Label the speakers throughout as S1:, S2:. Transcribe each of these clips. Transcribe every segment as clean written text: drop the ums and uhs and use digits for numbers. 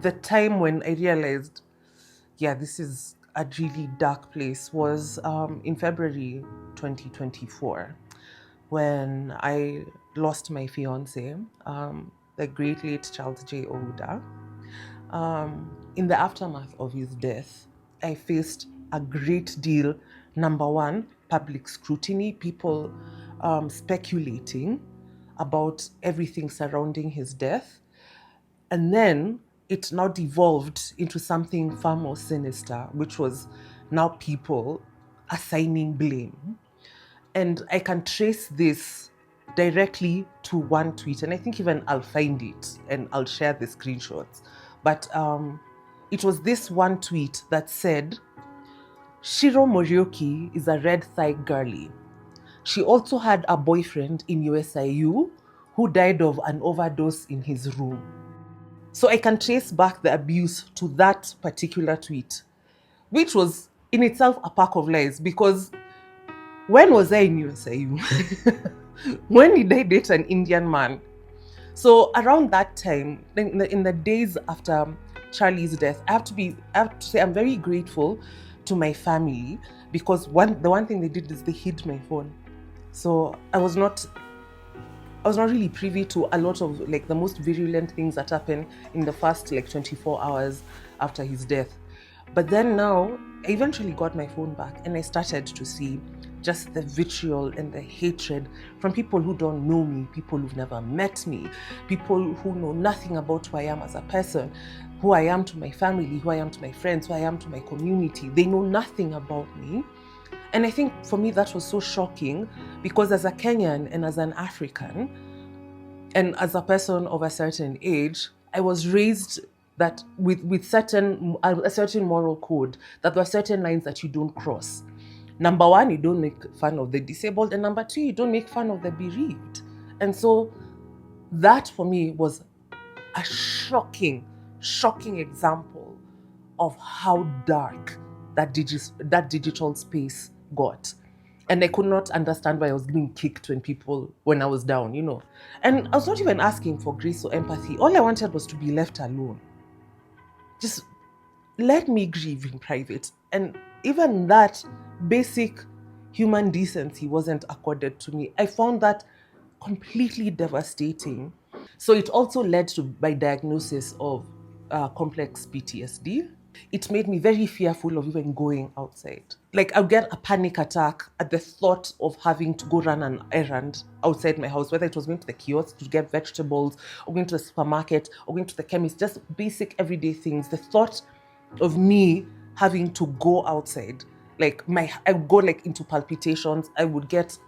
S1: the time when I realized, yeah, this is a really dark place was in February 2024 when I lost my fiance, the great late Charles J. Ouda. In the aftermath of his death, I faced a great deal. Number one, public scrutiny, people speculating about everything surrounding his death. And then it now devolved into something far more sinister, which was now people assigning blame. And I can trace this directly to one tweet. And I think even I'll find it and I'll share the screenshots. But it was this one tweet that said, Ciru Muriuki is a red thigh girlie. She also had a boyfriend in USIU who died of an overdose in his room. So I can trace back the abuse to that particular tweet, which was in itself a pack of lies, because when was I in USIU? When did I date an Indian man? So around that time, in the days after Charlie's death, I have to say I'm very grateful to my family, because the one thing they did is they hid my phone. So I was not really privy to a lot of like the most virulent things that happened in the first like 24 hours after his death. But then now I eventually got my phone back and I started to see just the vitriol and the hatred from people who don't know me, people who've never met me, people who know nothing about who I am as a person, who I am to my family, who I am to my friends, who I am to my community. They know nothing about me. And I think for me that was so shocking, because as a Kenyan and as an African and as a person of a certain age, I was raised that with a certain moral code, that there are certain lines that you don't cross. Number one, you don't make fun of the disabled, and number two, you don't make fun of the bereaved. And so that for me was a shocking example of how dark that digital space got. And I could not understand why I was being kicked when I was down, And I was not even asking for grace or empathy. All I wanted was to be left alone. Just let me grieve in private. And even that basic human decency wasn't accorded to me. I found that completely devastating. So it also led to my diagnosis of complex PTSD. It made me very fearful of even going outside. Like, I'll get a panic attack at the thought of having to go run an errand outside my house, whether it was going to the kiosk to get vegetables, or going to the supermarket, or going to the chemist, just basic everyday things. The thought of me having to go outside, I would go into palpitations. I would get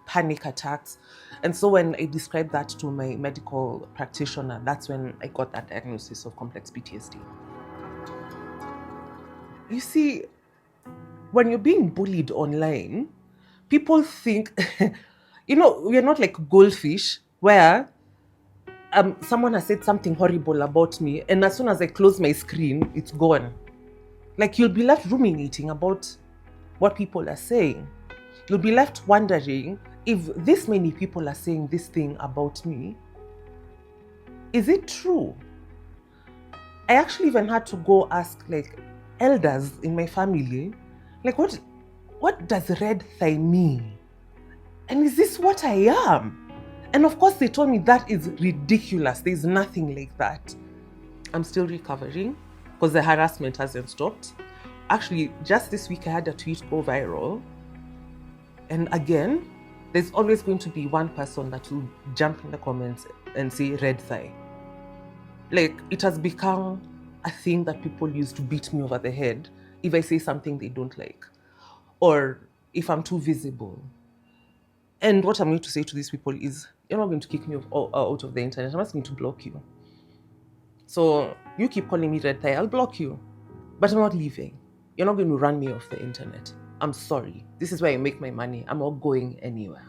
S1: panic attacks. And so when I described that to my medical practitioner, that's when I got that diagnosis of complex PTSD. You see, when you're being bullied online, people think, we're not like goldfish where someone has said something horrible about me, and as soon as I close my screen, it's gone. Like, you'll be left ruminating about what people are saying. You'll be left wondering, if this many people are saying this thing about me, is it true? I actually even had to go ask elders in my family, what does red thigh mean? And is this what I am? And of course they told me that is ridiculous. There's nothing like that. I'm still recovering because the harassment hasn't stopped. Actually, just this week I had a tweet go viral. And again, there's always going to be one person that will jump in the comments and say red thigh. It has become a thing that people use to beat me over the head if I say something they don't like, or if I'm too visible. And what I'm going to say to these people is, you're not going to kick me out of the internet. I'm just going to block you. So you keep calling me red thigh, I'll block you. But I'm not leaving. You're not going to run me off the internet. I'm sorry. This is where I make my money. I'm not going anywhere.